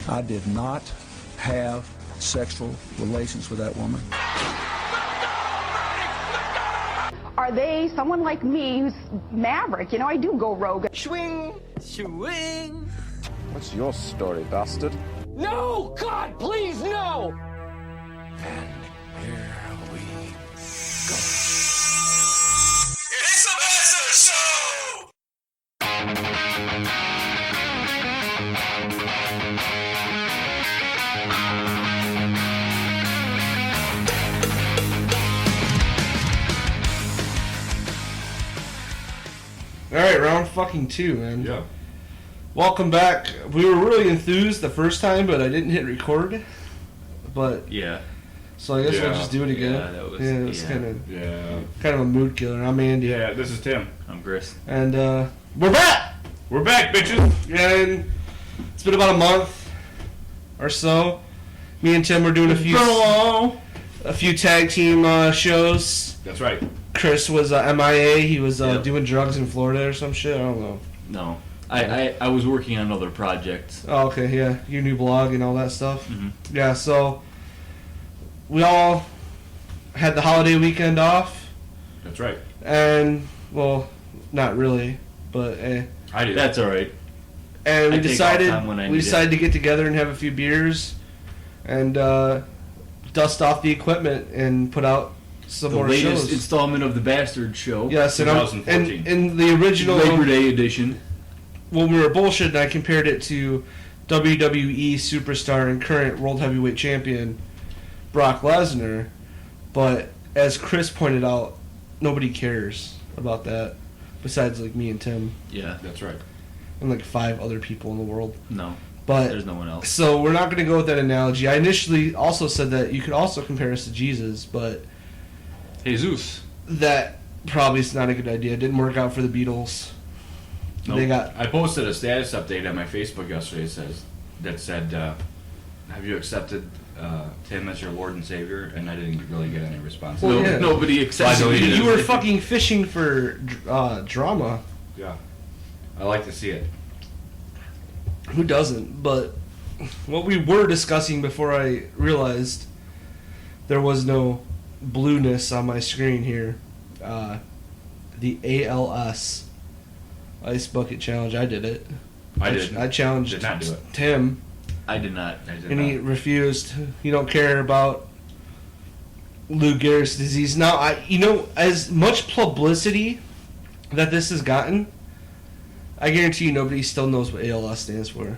I did not have sexual relations with that woman. Are they someone like me who's maverick? You know, I do go rogue. Swing, swing. What's your story, bastard? No! God, please, no! And here we go. It's the Bastard Show! Alright, round fucking 2, man. Yeah. Welcome back. We were really enthused the first time, but I didn't hit record. But yeah, so I guess we'll just do it again. Yeah, that was, it was kind of a mood killer. I'm Andy. Yeah, this is Tim. I'm Chris. And we're back! We're back, bitches! And it's been about a month or so. Me and Tim were doing a few tag team shows. That's right. Chris was MIA. He was doing drugs in Florida or some shit. I don't know. No. I was working on another project. Oh, okay, yeah. Your new blog and all that stuff. Mm-hmm. Yeah, so we all had the holiday weekend off. That's right. And, well, not really, but I did. That's all right. And we I decided take off time when I we need decided it. to get together and have a few beers and dust off the equipment and put out some The more latest shows. installment of the Bastard Show. Yes, and 2014. in the original Labor Day edition. when we were bullshitting, I compared it to WWE superstar and current World Heavyweight Champion Brock Lesnar. But as Chris pointed out, nobody cares about that besides like me and Tim Yeah. That's right. and like 5 other people in the world. No. But There's no one else. so we're not going to go with that analogy. I initially also said that you could also compare us to Jesus, but Jesus. that probably is not a good idea. It didn't work out for the Beatles. Nope. They got I posted a status update on my Facebook yesterday that said, have you accepted Tim as your Lord and Savior? And I didn't really get any response. Well, yeah. Nobody accepts Why don't me. you were fucking fishing for drama. Yeah. I like to see it. Who doesn't? But what we were discussing before I realized there was no blueness on my screen here, the ALS Ice Bucket Challenge. I did it. I didn't. I challenged Did not do it. Tim, I did not. and he refused. He don't care about Lou Gehrig's disease. Now, as much publicity that this has gotten, I guarantee you nobody still knows what ALS stands for.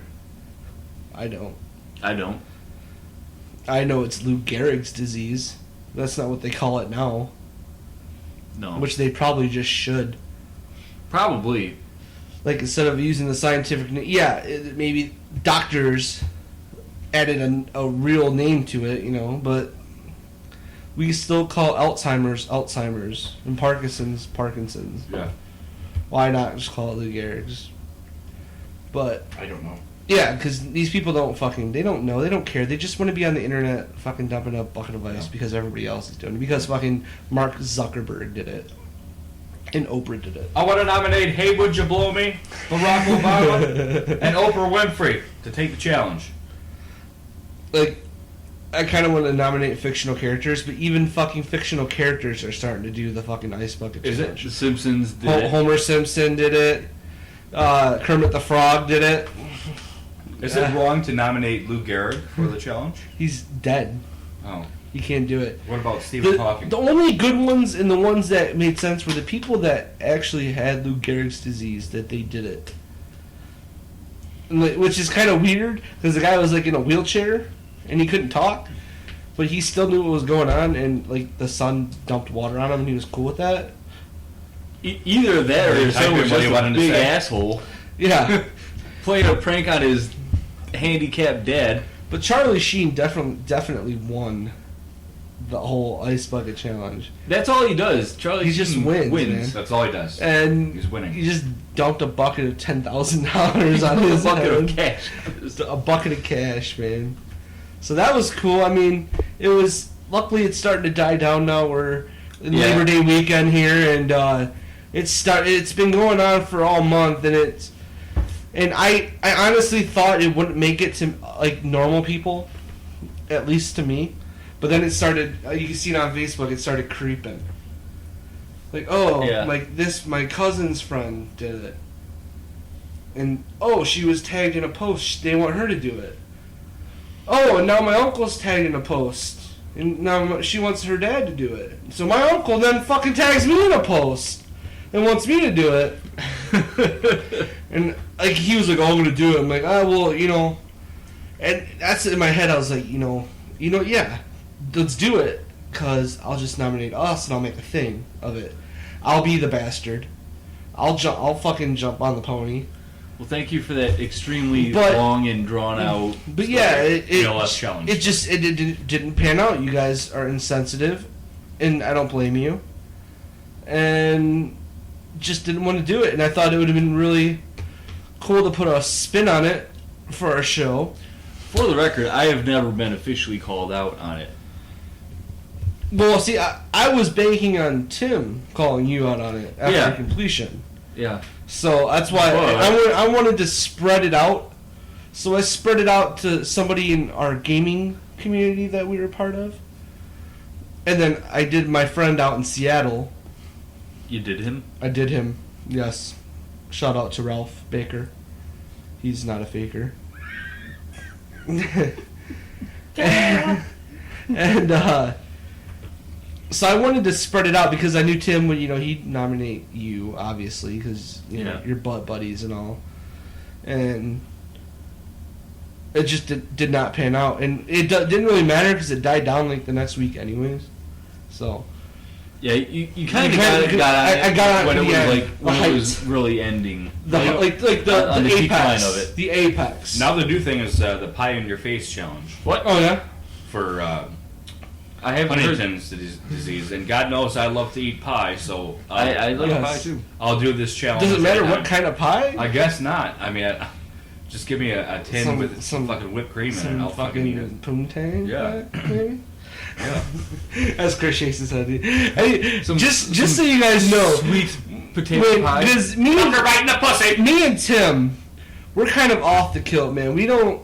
I don't. I don't. I know it's Lou Gehrig's disease. That's not what they call it now. No. Which they probably just should. Probably. Like, instead of using the scientific name, maybe doctors added a real name to it, but we still call Alzheimer's, and Parkinson's. Yeah. Why not just call it Lou Gehrig's? But, I don't know. yeah, because these people they don't know, they don't care, they just want to be on the internet fucking dumping a bucket of ice because everybody else is doing it, because fucking Mark Zuckerberg did it. And Oprah did it. I want to nominate Hey Would You Blow Me, Barack Obama, and Oprah Winfrey to take the challenge. Like, I kind of want to nominate fictional characters, but even fucking fictional characters are starting to do the fucking ice bucket Is it? challenge. The Simpsons did it. Homer Simpson did it. Kermit the Frog did it. Is it wrong to nominate Lou Gehrig for the challenge? He's dead. Oh. He can't do it. What about Stephen Hawking? The only good ones and the ones that made sense were the people that actually had Lou Gehrig's disease, that they did it. Which is kind of weird, because the guy was like in a wheelchair and he couldn't talk, but he still knew what was going on, and like the sun dumped water on him and he was cool with that. Either that or someone was just a big asshole Yeah. playing a prank on his handicapped dad. But Charlie Sheen definitely won the whole ice bucket challenge. That's all he does. Charlie He just Sheen wins, wins. man. That's all he does. And He's winning. he just dumped a bucket of $10,000 on his bucket of head. cash. A bucket of cash, man. So that was cool. I mean, it was... Luckily, it's starting to die down now. We're in Labor Day weekend here, and it's been going on for all month, and And I honestly thought it wouldn't make it to like normal people, at least to me. But then it started. You can see it on Facebook. It started creeping. Like, oh, like this, my cousin's friend did it, and oh, she was tagged in a post. They want her to do it. Oh, and now my uncle's tagged in a post, and now she wants her dad to do it. So my uncle then fucking tags me in a post and wants me to do it. And like he was like, "Oh, I'm gonna do it." I'm like, "Ah, well, you know," and that's in my head. I was like, you know, yeah, let's do it, cause I'll just nominate us and I'll make a thing of it. I'll be the bastard. I'll fucking jump on the pony. Well, thank you for that extremely long and drawn out. But yeah, ALS challenge. It didn't pan out. You guys are insensitive, and I don't blame you. And just didn't want to do it, and I thought it would have been really cool to put a spin on it for our show. For the record, I have never been officially called out on it. Well, see, I was banking on Tim calling you out on it after completion. Yeah. So that's why I wanted to spread it out. So I spread it out to somebody in our gaming community that we were part of. And then I did my friend out in Seattle. You did him? I did him, yes. Shout out to Ralph Baker. He's not a faker. and so I wanted to spread it out because I knew Tim would, he'd nominate you, obviously, because know you're butt buddies and all. And it just did not pan out, and it didn't really matter because it died down like the next week, anyways. So. Yeah, you kind of got on it. I got on when it was really ending. The apex of it. The apex. Now the new thing is the pie in your face challenge. What? Oh yeah. For I have Huntington's disease, and God knows I love to eat pie, so I love pie too. I'll do this challenge. Does it matter what kind of pie? I guess not. I mean, just give me a tin with some fucking whipped cream in it, and I'll fucking eat it. Poontang? Yeah. Maybe? Yeah. As Chris shakes his head. Hey, just so you guys know, sweet potato pie. Because me and Tim, we're kind of off the kilt, man. We don't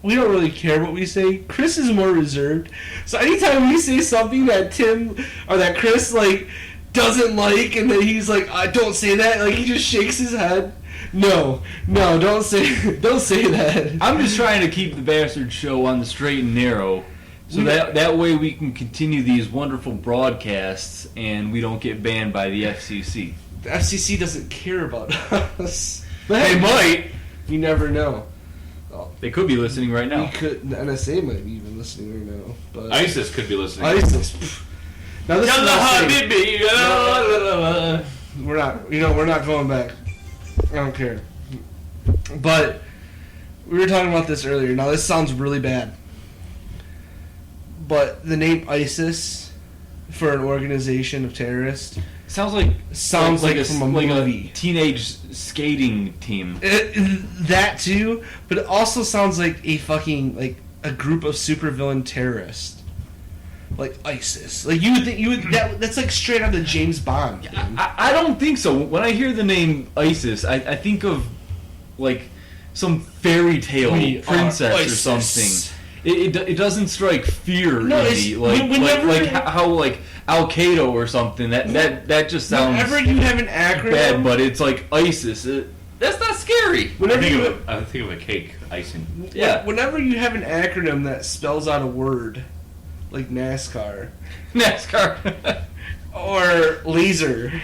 really care what we say. Chris is more reserved. So anytime we say something that Tim or that Chris doesn't like, and then he's like, "Don't say that," he just shakes his head. No, don't say that. I'm just trying to keep the Bastard Show on the straight and narrow. So that way we can continue these wonderful broadcasts and we don't get banned by the FCC. The FCC doesn't care about us. They might. You never know. They could be listening right now. The NSA might be even listening right now. But ISIS could be listening. ISIS. Now this is not we're not. We're not going back. I don't care. But we were talking about this earlier. Now this sounds really bad. But the name ISIS for an organization of terrorists sounds like from a movie. A teenage skating team. That too, but it also sounds like a fucking a group of supervillain terrorists, like ISIS. That's like straight out of James Bond. I don't think so. When I hear the name ISIS, I think of some fairy tale princess or something. It doesn't strike fear in me like how Al Qaeda or something. That just sounds whenever you have an acronym bad, but it's like ISIS. That's not scary. I think of a cake icing. Yeah. Whenever you have an acronym that spells out a word, like NASCAR, or laser.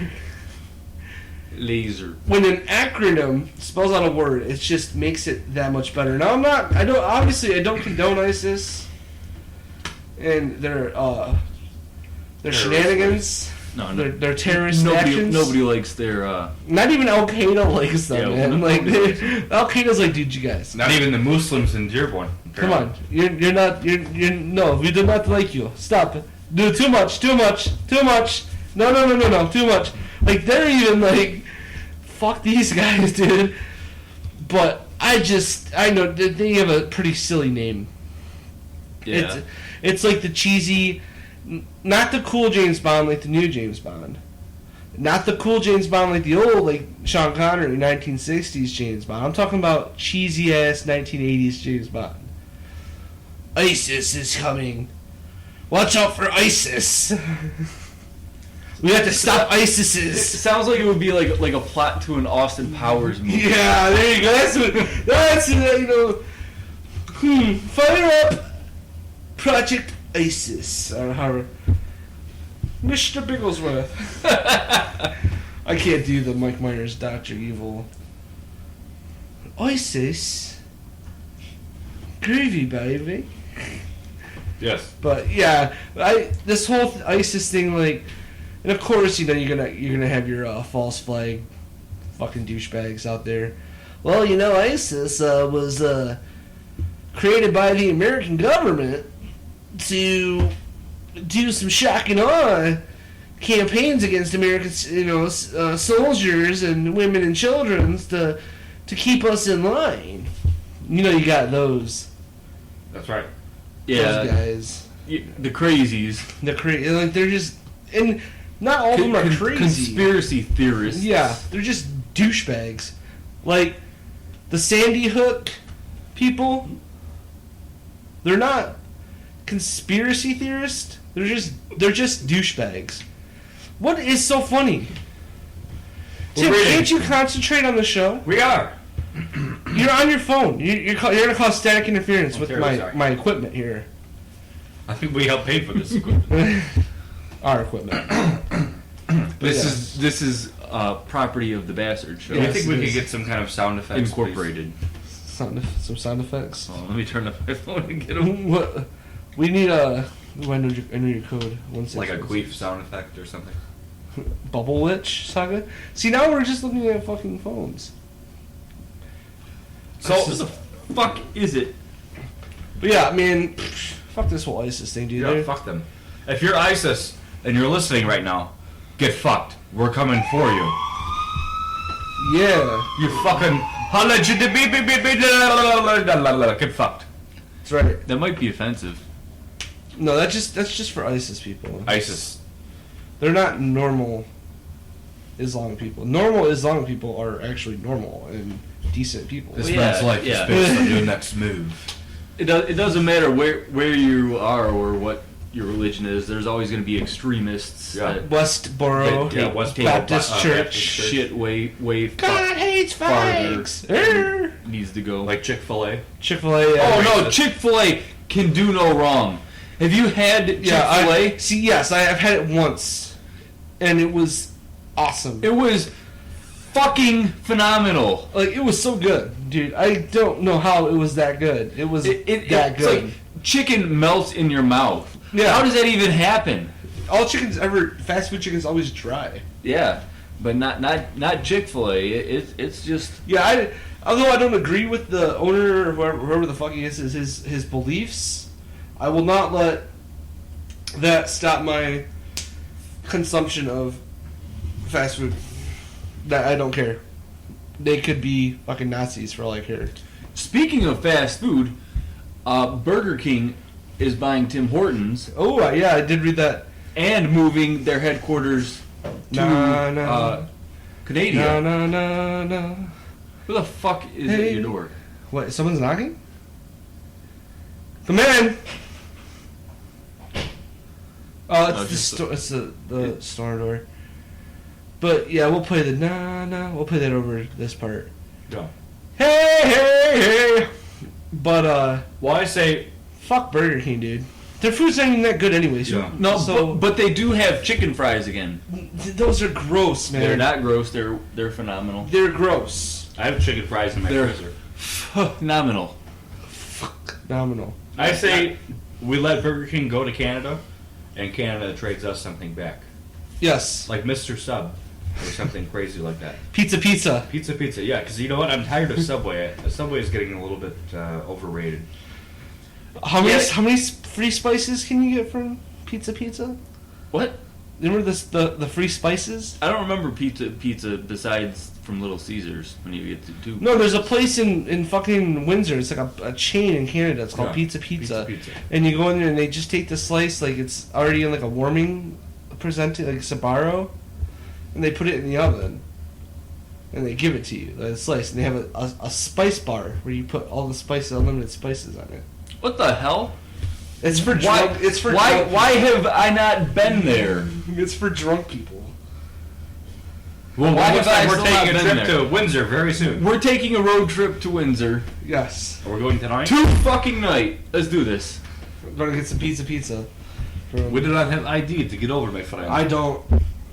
When an acronym spells out a word, it just makes it that much better. Now I don't condone ISIS and their shenanigans. No, their terrorist actions. Nobody likes their. Not even Al Qaeda likes them, man. Al Qaeda's like, dude, you guys. Not even the Muslims in Dearborn. Come on, you're not. No, we do not like you. Stop it. Do too much. No, too much. They're even fuck these guys, dude. But I know they have a pretty silly name. Yeah. It's like the cheesy, not the cool James Bond, like the new James Bond. Not the cool James Bond like the old, like Sean Connery 1960s James Bond. I'm talking about cheesy ass 1980s James Bond. ISIS is coming. Watch out for ISIS. We have to stop It ISIS's. sounds like it would be like a plot to an Austin Powers movie. Yeah, there you go. That's you know. Fire up Project ISIS or however. Mr. Bigglesworth. I can't do the Mike Myers Dr. Evil. ISIS. Groovy, baby. Yes. But yeah, this whole ISIS thing, like, and of course, you know, you're gonna have your false flag, fucking douchebags out there. Well, you know, ISIS was created by the American government to do some shock and awe campaigns against American, you know, soldiers and women and children to keep us in line. You know, you got those. That's right. Yeah, Those guys. the crazies. Like they're just, and not all of them are crazy. Conspiracy theorists. Yeah, they're just douchebags. Like the Sandy Hook people. They're not conspiracy theorists. They're just douchebags. What is so funny? Tim, can't you concentrate on the show? We are. You're on your phone. You're gonna cause static interference with sorry. my equipment here. I think we helped pay for this equipment. Our equipment. This is property of the Bastard Show. I Yes, think we it could is. get some kind of sound effects. Incorporated. Some sound effects. Oh, let me turn up my phone and get them. What? We need a. I know your code. Like a queef sound effect or something. Bubble Witch Saga. See, now we're just looking at fucking phones. So what the fuck is it? But yeah, I mean, fuck this whole ISIS thing, dude. Yeah, They're- fuck them. If you're ISIS and you're listening right now, get fucked. We're coming for you. Yeah, You fucking get fucked. that's right. That might be offensive. No, that's just for ISIS people. ISIS. They're not normal Islamic people. Normal Islamic people are actually normal and decent people. This Well, man's yeah, life yeah. is based on your next move. It doesn't matter where you are or what your religion is. There's always going to be extremists Yeah. that Westboro Yeah, Westboro Baptist Baptist Church. shit way God hates farther fags. than needs to go. Like Chick-fil-A. Chick-fil-A. Oh no, Chick-fil-A can do no wrong. Have you had Chick-fil-A? See, yes, I've had it once, and it was awesome. It was fucking phenomenal. Like, it was so good, dude. I don't know how it was that good. It was that It's good. like chicken melts in your mouth. Yeah. How does that even happen? All chickens ever, fast food chickens always dry. Yeah, but not Chick-fil-A. It's just Yeah, although I don't agree with the owner or whoever the fuck he is, his beliefs, I will not let that stop my consumption of fast food. That I don't care. They could be fucking Nazis for all I care. Speaking of fast food, Burger King is buying Tim Hortons Oh yeah, I did read that. and moving their headquarters to Canada. No. Who the fuck is Hey. at your door? What? Someone's knocking? Come in. Oh, it's Oh, the just store. It's the store door. But yeah, we'll play the na. We'll play that over this part. Yeah. Hey. But Well, I say fuck Burger King, dude. Their food's not even that good anyways. Yeah. No, so but they do have chicken fries again. those are gross, man. They're not gross. They're phenomenal. They're gross. I have chicken fries in my They're- freezer. Phenomenal. Phenomenal. I say we let Burger King go to Canada, and Canada trades us something back, Yes. like Mr. Sub or something crazy like that. Pizza. Pizza. Yeah, because you know what? I'm tired of Subway. Subway is getting a little bit overrated. How many free spices can you get from Pizza? What? Remember this the free spices? I don't remember pizza besides from Little Caesars when you get to two. No, there's a place in fucking Windsor. It's like a chain in Canada. It's called Yeah. Pizza. Pizza. And you go in there and they just take the slice like it's already in like a warming presented like Sbarro, and they put it in the oven, and they give it to you, like a slice, and they have a spice bar where you put all the spices, unlimited spices on it. What the hell? It's for drunk. It's for why? drunk Why have I not been there? It's for drunk people. Well, why have I We're still taking a not been trip there? to Windsor very soon. We're taking a road trip to Windsor. Yes. Are we going tonight? To fucking night. Let's do this. We're gonna get some pizza. We do not have ID to get over, my friend. I don't.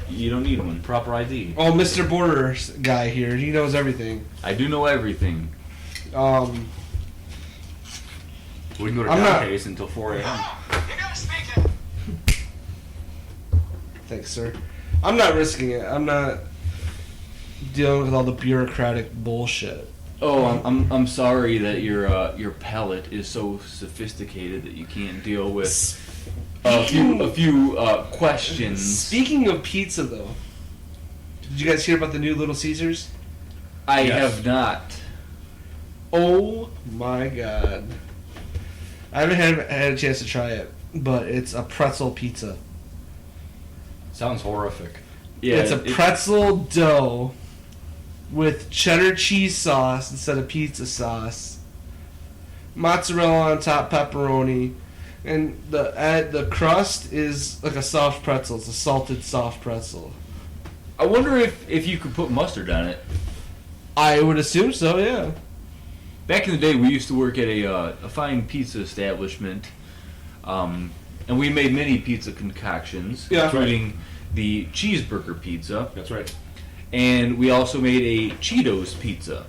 You don't need one. Proper ID. Oh, Mr. Border guy here. He knows everything. I do know everything. We can go to I'm not- Dante's until 4 a.m. Thanks, sir. I'm not risking it. I'm not dealing with all the bureaucratic bullshit. Oh, I'm sorry that your palate is so sophisticated that you can't deal with a few questions. Speaking of pizza, though, did you guys hear about the new Little Caesars? I Yes. have not. Oh my god! I haven't had a chance to try it, but it's a pretzel pizza. Sounds horrific. Yeah, It's a pretzel dough with cheddar cheese sauce instead of pizza sauce, mozzarella on top, pepperoni, and the crust is like a soft pretzel. It's a salted soft pretzel. I wonder if you could put mustard on it. I would assume so, yeah. Back in the day, we used to work at a fine pizza establishment, and we made many pizza concoctions, Yeah. including the cheeseburger pizza, That's right. and we also made a Cheetos pizza.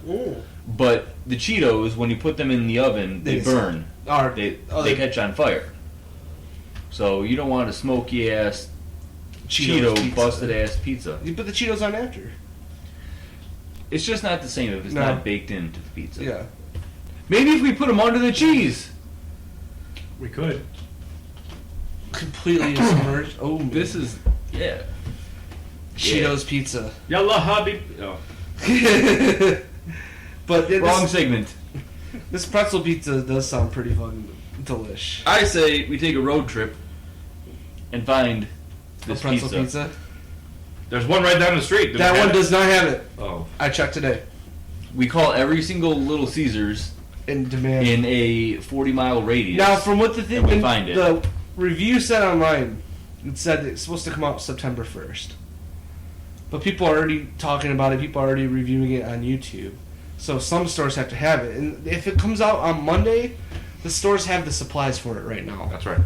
But the Cheetos, when you put them in the oven, they burn. They catch on fire. So you don't want a smoky ass Cheeto pizza. busted ass pizza. You put the Cheetos on after. It's just not the same if it's No. not baked into the pizza. Yeah. Maybe if we put them under the cheese. We could. Completely submerged. Oh, This is Cheetos pizza. Yalla Habib. Oh. But wrong segment. this pretzel pizza does sound pretty fucking delish. I say we take a road trip and find this A pretzel pizza. pizza. There's one right down the street. Does That it have one it? does not have it. Oh. I checked today. We call every single Little Caesars In demand. in a 40-mile radius. Now, from what the thing, And we find it. the review said online, it said it's supposed to come out September 1st. But people are already talking about it. People are already reviewing it on YouTube. So some stores have to have it. And if it comes out on Monday, the stores have the supplies for it right now. That's right.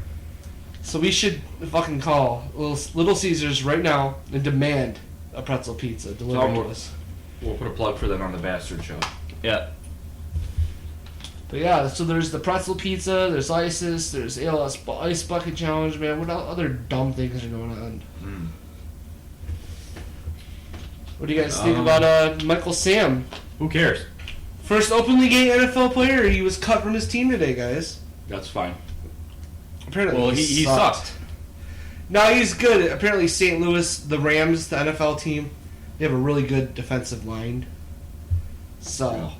So we should fucking call Little Caesars right now and demand a pretzel pizza delivered to us. We'll put a plug for that on the Bastard Show. Yeah. But yeah, so there's the pretzel pizza, there's ISIS, there's ALS Ice Bucket Challenge, man. What other dumb things are going on? What do you guys think about Michael Sam? Who cares? First openly gay NFL player. He was cut from his team today, guys. That's fine. Apparently, Well, he sucked. No, he's good. Apparently, St. Louis, the Rams, the NFL team, they have a really good defensive line. So,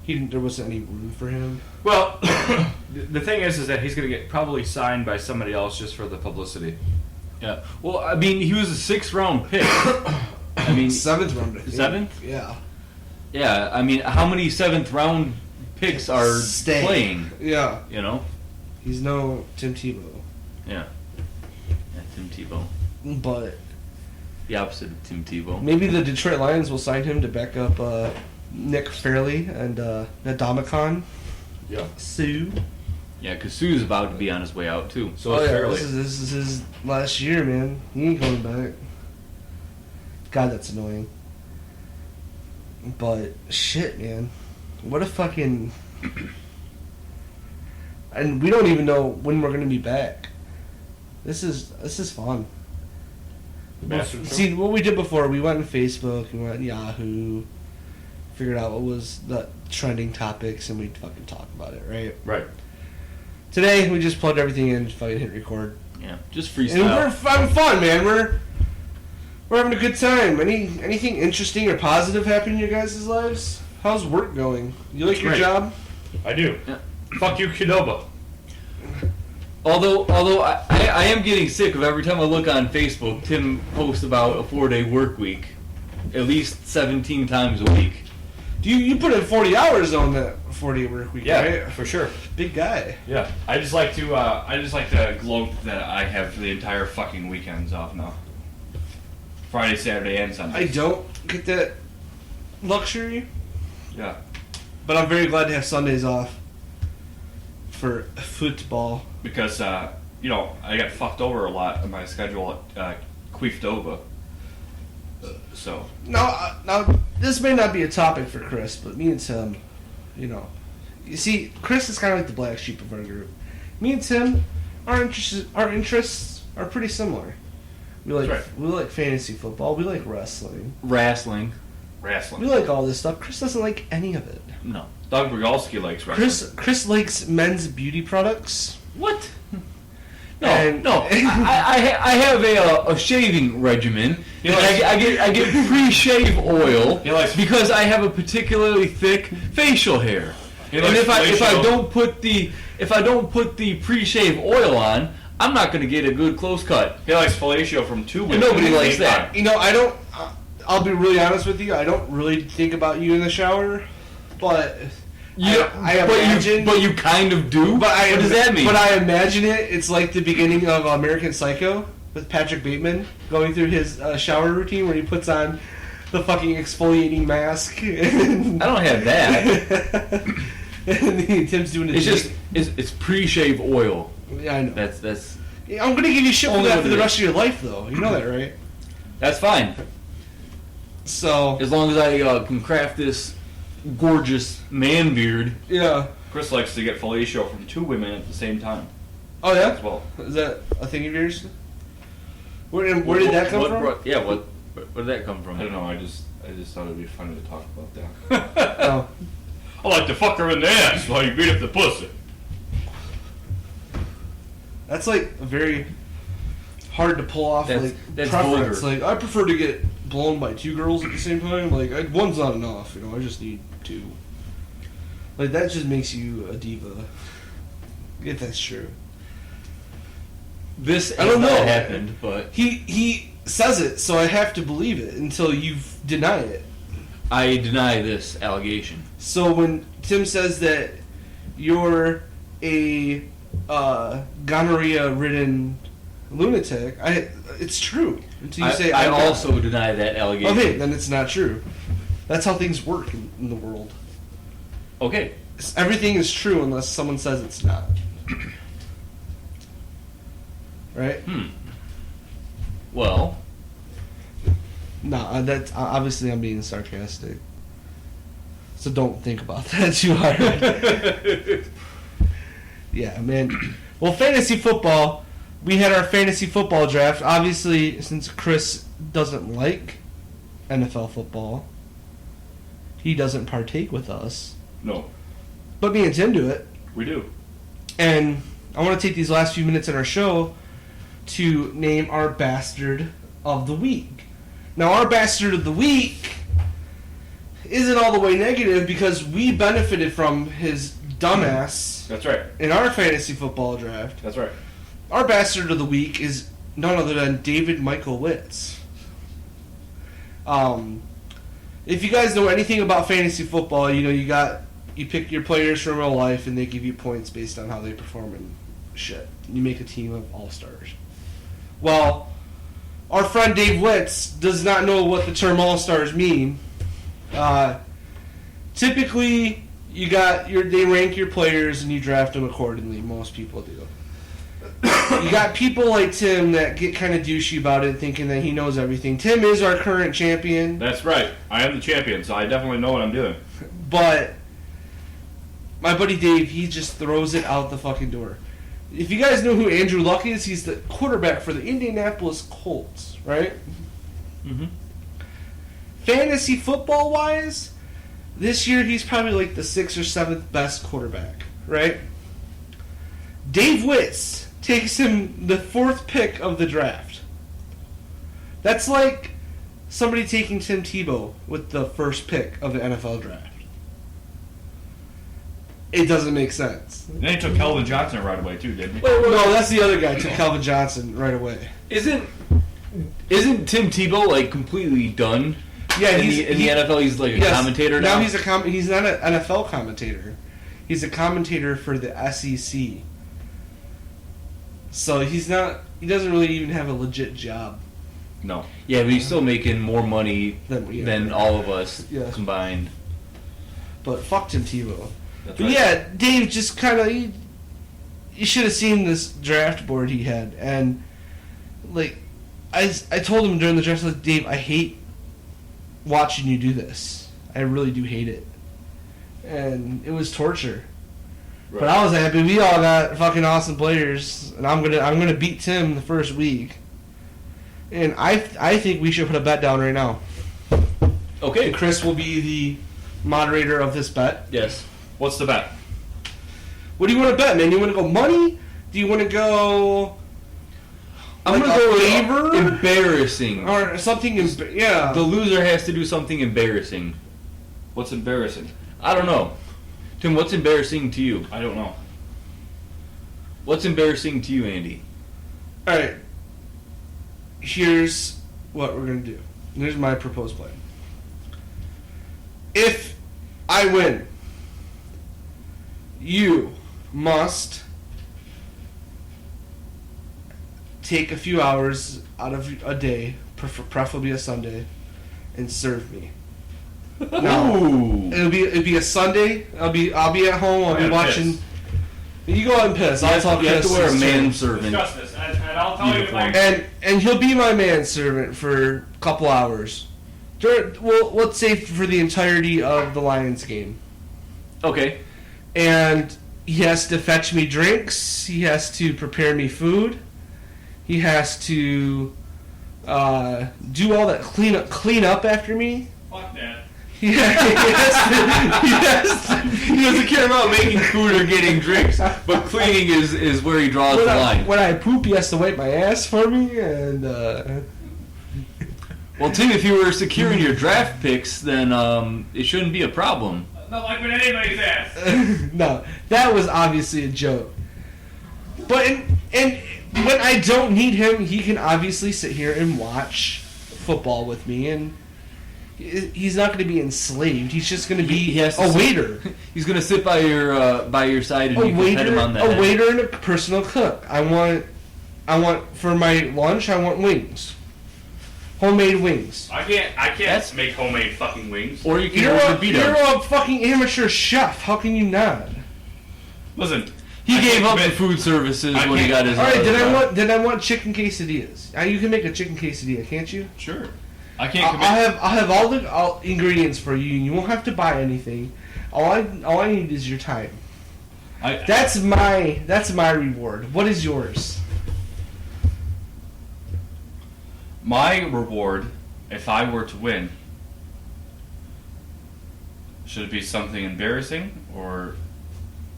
there wasn't any room for him. Well, the thing is that he's going to get probably signed by somebody else just for the publicity. Yeah. Well, I mean, he was a 6th-round pick. I mean, 7th round, I think. 7th? Yeah. Yeah. I mean, how many 7th-round picks are Stay. playing? Yeah. You know? He's no Tim Tebow. Yeah. Yeah, Tim Tebow. But The opposite of Tim Tebow. maybe the Detroit Lions will sign him to back up Nick Fairley and Ndamukong Yeah. Suh. Yeah, because Sue's about to be on his way out, too. So it's fairly. This is his last year, man. He ain't coming back. God, that's annoying. But shit, man. What a fucking. And we don't even know when we're gonna be back. This is fun. See what we did before. We went on Facebook, we went on Yahoo, figured out what was the trending topics, and we fucking talk about it, right? Right. Today we just plugged everything in, fucking hit record, Yeah, just and freestyle. we're having fun, man. We're having a good time. Anything interesting or positive happen in your guys' lives? How's work going? You like your Great. job? I do. Yeah. Fuck you, Qdoba. Although I am getting sick of every time I look on Facebook, Tim posts about a 4-day work week, at least 17 times a week. You put in 40 hours on that 4-day work week, Yeah, right? for sure. Big guy. Yeah, I just like to gloat that I have the entire fucking weekends off now. Friday, Saturday, and Sunday. I don't get that luxury, Yeah. but I'm very glad to have Sundays off for football. Because, I got fucked over a lot in my schedule at Queefdova. So. Now, this may not be a topic for Chris, but me and Tim, you see, Chris is kind of like the black sheep of our group. Me and Tim, our interests are pretty similar. We like fantasy football. We like wrestling. Wrestling. We like all this stuff. Chris doesn't like any of it. No. Doug Rogalski likes wrestling. Chris likes men's beauty products. What? And- No. I have a shaving regimen. I get pre-shave oil because I have a particularly thick facial hair. And if I don't put the pre-shave oil on, I'm not going to get a good close cut. He likes fellatio from 2 women. Nobody likes that. I don't. I'll be really honest with you. I don't really think about you in the shower, but I imagine. But you kind of do. But what does that mean? But I imagine it. It's like the beginning of American Psycho with Patrick Bateman going through his shower routine where he puts on the fucking exfoliating mask. And I don't have that. and Tim's doing it. It's pre-shave oil. Yeah, I know. That's. Yeah, I'm gonna give you shit for Only that what for it the is. rest of your life, though. You know that, right? That's fine. So As long as I can craft this gorgeous man beard. yeah. Chris likes to get fellatio from 2 women at the same time Oh yeah. as well. Is that a thing of yours? Where did that come from? Where did that come from? I don't know. I just thought it'd be funny to talk about that. Oh. I like to fuck her in the ass while you beat up the pussy. That's like a very hard to pull off. That's preference. vulgar. Like I prefer to get blown by 2 girls at the same time. Like one's not enough. I just need 2. Like that just makes you a diva. If that's true. I don't know. know. Happened, but He says it, so I have to believe it until you deny it. I deny this allegation. So when Tim says that you're a gonorrhea-ridden lunatic, it's true. Until you say I I'm not. also deny that allegation. Okay, then it's not true. That's how things work in the world. Okay. Everything is true unless someone says it's not. Right? Well, No, that's obviously I'm being sarcastic. So don't think about that too hard. Yeah, man. Well, fantasy football. We had our fantasy football draft. Obviously, since Chris doesn't like NFL football, he doesn't partake with us. No, But me and Tim do it. we do. And I want to take these last few minutes in our show to name our bastard of the week. Now, our bastard of the week isn't all the way negative because we benefited from his dumbass That's right. in our fantasy football draft. That's right. Our bastard of the week is none other than David Michael Witz. If you guys know anything about fantasy football, you pick your players from real life and they give you points based on how they perform and shit. You make a team of all-stars. Well, our friend Dave Witz does not know what the term all-stars mean. Typically, they rank your players and you draft them accordingly. Most people do. You got people like Tim that get kind of douchey about it, thinking that he knows everything. Tim is our current champion, That's right. I am the champion, so I definitely know what I'm doing. but my buddy Dave, he just throws it out the fucking door. If you guys know who Andrew Luck is, he's the quarterback for the Indianapolis Colts, right? Mhm. Fantasy football-wise, this year he's probably like the 6th or 7th best quarterback, right? Dave Witz takes him the 4th pick of the draft. That's like somebody taking Tim Tebow with the 1st pick of the NFL draft. it doesn't make sense. Then he took Kelvin Johnson right away too, didn't he? No, that's the other guy. Took Calvin Johnson right away. Isn't Tim Tebow like completely done? Yeah, in the NFL, he's like a commentator now. Now he's he's not an NFL commentator. He's a commentator for the SEC. So he's not. He doesn't really even have a legit job. No. Yeah, but he's still making more money than all of us combined. But fuck Tim Tebow. That's but right. yeah, Dave just kind of. You should have seen this draft board he had, and like, I told him during the draft, like, Dave, I hate watching you do this. I really do hate it, and it was torture. Right. But I was happy we all got fucking awesome players, and I'm gonna beat Tim the first week. And I think we should put a bet down right now. Okay. And Chris will be the moderator of this bet. Yes. What's the bet? What do you want to bet, man? You want to go money? Do you want to go? I'm like gonna go favor? embarrassing Or something? Yeah. The loser has to do something embarrassing. What's embarrassing? I don't know. Tim, what's embarrassing to you? I don't know. What's embarrassing to you, Andy? All right. Here's what we're gonna do. Here's my proposed plan. If I win, you must take a few hours out of a day, preferably a Sunday, and serve me. Now, it'll be a Sunday. I'll be at home. I'll be watching. Piss. You go ahead and piss. I'll talk. You have to wear a manservant. Discuss this, and I'll tell Uniform. you. And he'll be my manservant for a couple hours. Well, let's say for the entirety of the Lions game. Okay. And he has to fetch me drinks. He has to prepare me food. He has to do all that clean up after me. Fuck that. Yeah, He doesn't care about making food or getting drinks, but cleaning is where he draws the line. When I poop, he has to wipe my ass for me, and Well, Tim, if you were securing your draft picks, then it shouldn't be a problem. Not like when anybody's ass. no, that was obviously a joke. But and when I don't need him, he can obviously sit here and watch football with me, and he's not going to be enslaved. He's just going to be a waiter. He's going to sit by your side, and you can pet him on the head. A waiter and a personal cook. I want for my lunch. I want wings, homemade wings. I can't make homemade fucking wings. Or you can order beat You're a fucking amateur chef. How can you not? Listen, he gave up the food services when he got his. All right, then I want chicken quesadillas. You can make a chicken quesadilla, can't you? Sure. I can't. I'll have all the ingredients for you. You won't have to buy anything. All I need is your time. That's my reward. What is yours? My reward, if I were to win, should it be something embarrassing or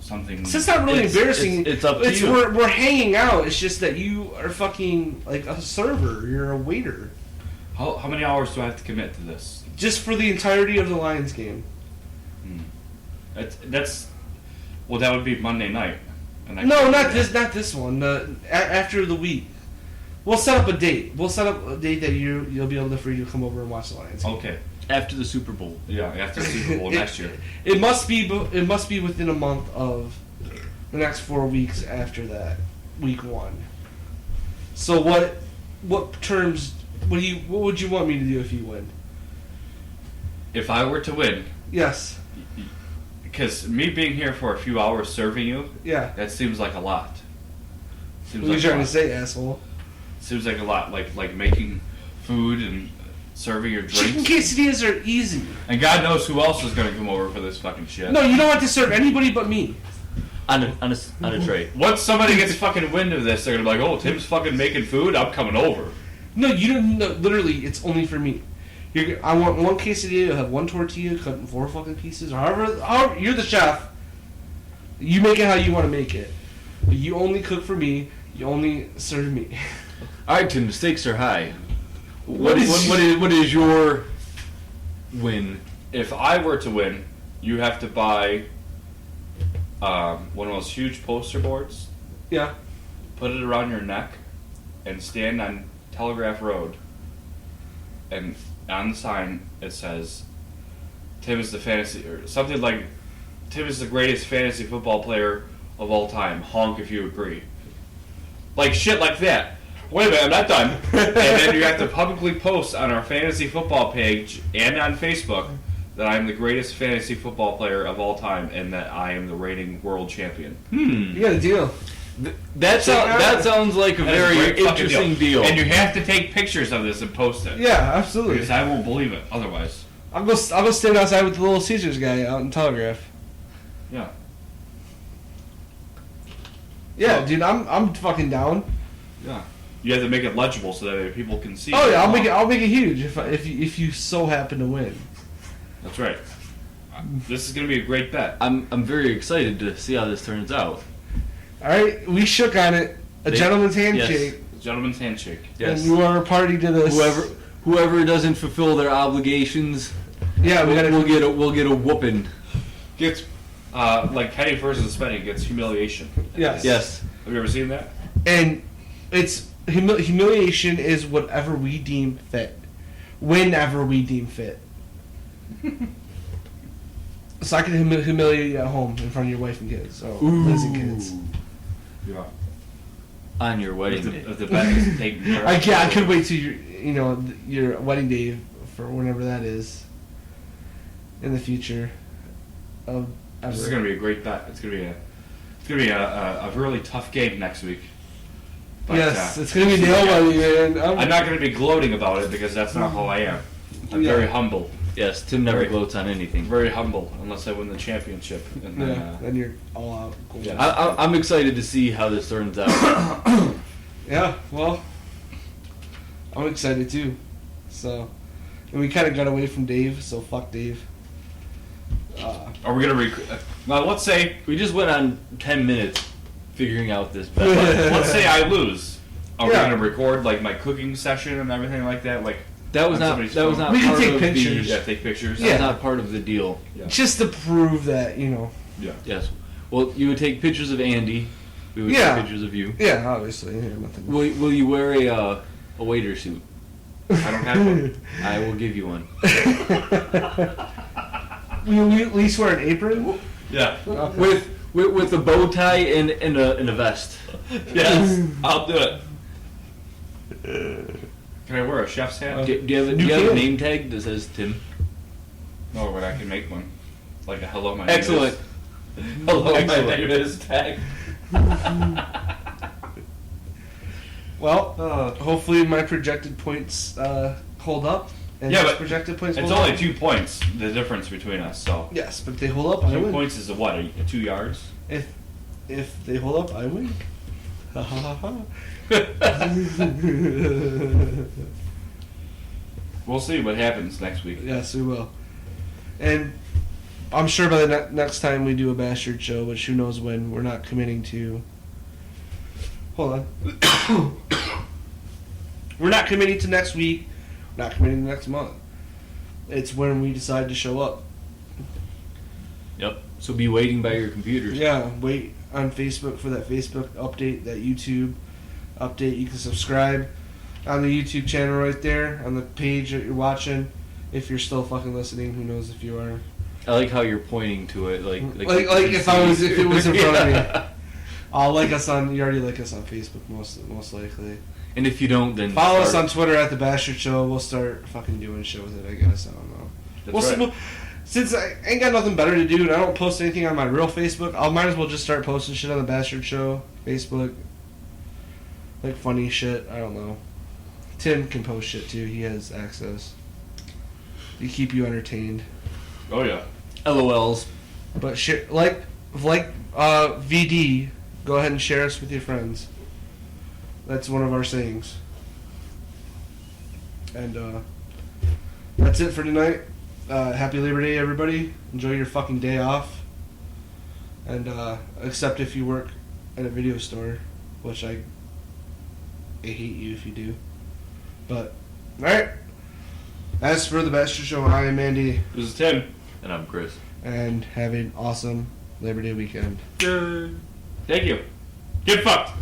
something? It's not really embarrassing. It's up to you. We're hanging out. It's just that you are fucking like a server. You're a waiter. How many hours do I have to commit to this? Just for the entirety of the Lions game. That's well, that would be Monday night. And No, not this one. After the week, we'll set up a date. We'll set up a date that you'll be able to free to come over and watch the Lions game. Okay. After the Super Bowl. Yeah, after the Super Bowl next year. It must be within a month of the next 4 weeks after that, week 1. So what terms? What would you want me to do if you win? If I were to win, Yes. because me being here for a few hours serving you, Yeah. that seems like a lot. What are you trying to say, asshole? Seems like a lot, like making food and serving your drinks. Chicken quesadillas are easy. And God knows who else is going to come over for this fucking shit. No, you don't have to serve anybody but me. On a tray. Once somebody gets fucking wind of this, they're going to be like, oh, Tim's fucking making food, I'm coming over. No, you don't. No, literally, it's only for me. I want one quesadilla. You'll have one tortilla cut in 4 fucking pieces. Or however, you're the chef. You make it how you want to make it. But you only cook for me. You only serve me. All right, Tim. The stakes are high. What is your win? If I were to win, you have to buy one of those huge poster boards, Yeah. put it around your neck, and stand on Telegraph Road. And on the sign it says, "Tim is the fantasy," or something like, "Tim is the greatest fantasy football player of all time. Honk if you agree." Like shit like that. Wait a minute, I'm not done. And then you have to publicly post on our fantasy football page and on Facebook that I am the greatest fantasy football player of all time and that I am the reigning world champion. You got a deal. That sounds like a That is very great fucking interesting deal. And you have to take pictures of this and post it. Yeah, absolutely. Because I won't believe it otherwise. I'll go stand outside with the Little Caesars guy out in Telegraph. Yeah. Yeah, dude, I'm fucking down. Yeah. You have to make it legible so that people can see. Oh yeah, I'll make it huge if you so happen to win. That's right. This is going to be a great bet. I'm very excited to see how this turns out. All right, we shook on it. A gentleman's handshake. Gentleman's handshake. Yes. And you are a party to this. Whoever doesn't fulfill their obligations, Yeah, we'll get a whooping. Gets, like Kenny versus Spenny gets humiliation. Yes. Yes. Have you ever seen that? And it's humiliation is whatever we deem fit, whenever we deem fit. So I can humiliate you at home in front of your wife and kids. So Liz and kids. Yeah. On your wedding day. If the bet is taken care of. I could wait till your wedding day for whenever that is. In the future. This is going to be a great bet. It's going to be a really tough game next week. But, yes, it's going to be nail biting, man. I'm not going to be gloating about it because that's not how I am. I'm very humble. Yes, Tim never gloats on anything. Very humble, unless I win the championship. And then, then you're all out. Yeah. I'm excited to see how this turns out. Yeah, well, I'm excited too. So, and we kind of got away from Dave, so fuck Dave. Are we going to well, let's say We just went on 10 minutes figuring out this bet. let's say I lose. Are Yeah. we going to record like my cooking session and everything like that? Like That was on not. somebody's That was phone? not We can part take of pictures. Yeah, take pictures. The. Yeah. That's not part of the deal. Just to prove that, Yeah. Yes. Well, you would take pictures of Andy. We would Yeah. take pictures of you. yeah, obviously, yeah, nothing. Will you wear a waiter suit? I don't have one. I will give you one. Will we at least wear an apron? Yeah. With a bow tie and a vest. Yes. I'll do it. Can I wear a chef's hat? Do you have a name tag that says Tim? No, but I can make one. Like a hello, my name Excellent. is. Hello, my name is tag. Well, hopefully my projected points hold up. And Yeah, his but projected points It's hold only up. 2 points, the difference between us, so. Yes, but if they hold up, I 2 win. points is what, 2 yards? If they hold up, I win. Ha ha ha. We'll see what happens next week. Yes, we will. And I'm sure by the next time we do a Bastard show, which who knows when, we're not committing to. Hold on. We're not committing to next week. We're not committing to next month. It's when we decide to show up. Yep. So be waiting by your computers. Yeah, wait on Facebook for that Facebook update, that YouTube update. You can subscribe on the YouTube channel right there, on the page that you're watching. If you're still fucking listening, who knows if you are. I like how you're pointing to it, like if it was in front of me. I'll like us on. You already like us on Facebook, most likely. And if you don't, then Follow us on Twitter at the Bastard Show. We'll start fucking doing shit with it. I guess I don't know. That's right. Since I ain't got nothing better to do, and I don't post anything on my real Facebook, I might as well just start posting shit on the Bastard Show Facebook. Like funny shit. I don't know. Tim can post shit too. He has access. He keep you entertained. Oh, yeah. LOLs. But share, like VD, go ahead and share us with your friends. That's one of our sayings. And that's it for tonight. Happy Labor Day, everybody. Enjoy your fucking day off. And except if you work at a video store, which I hate you if you do. But alright. As for the Bastard Show, I am Andy. This is Tim. And I'm Chris. And have an awesome Labor Day weekend. Thank you. Get fucked.